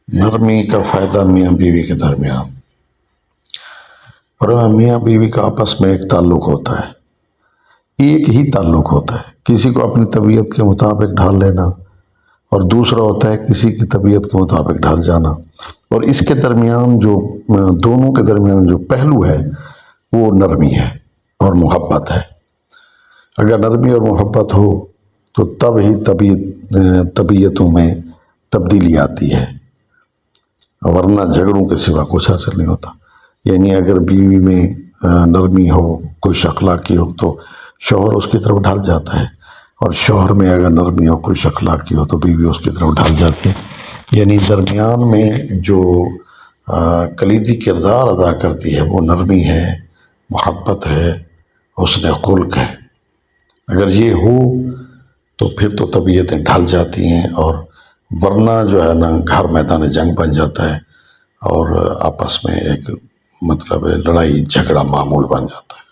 نرمی کا فائدہ میاں بیوی کے درمیان۔ اور میاں بیوی کا آپس میں ایک تعلق ہوتا ہے، ایک ہی تعلق ہوتا ہے، کسی کو اپنی طبیعت کے مطابق ڈھال لینا اور دوسرا ہوتا ہے کسی کی طبیعت کے مطابق ڈھال جانا۔ اور اس کے درمیان جو دونوں کے درمیان جو پہلو ہے وہ نرمی ہے اور محبت ہے۔ اگر نرمی اور محبت ہو تو تب ہی طبیعتوں میں تبدیلی آتی ہے، ورنہ جھگڑوں کے سوا کچھ حاصل نہیں ہوتا۔ یعنی اگر بیوی میں نرمی ہو، کچھ اخلاقی ہو تو شوہر اس کی طرف ڈھال جاتا ہے، اور شوہر میں اگر نرمی ہو، کچھ اخلاقی ہو تو بیوی اس کی طرف ڈھال جاتی ہے۔ یعنی درمیان میں جو کلیدی کردار ادا کرتی ہے وہ نرمی ہے، محبت ہے، حسن خلق ہے۔ اگر یہ ہو تو پھر تو طبیعتیں ڈھل جاتی ہیں، اور ورنہ جو ہے نا گھر میدان جنگ بن جاتا ہے، اور آپس میں ایک لڑائی جھگڑا معمول بن جاتا ہے۔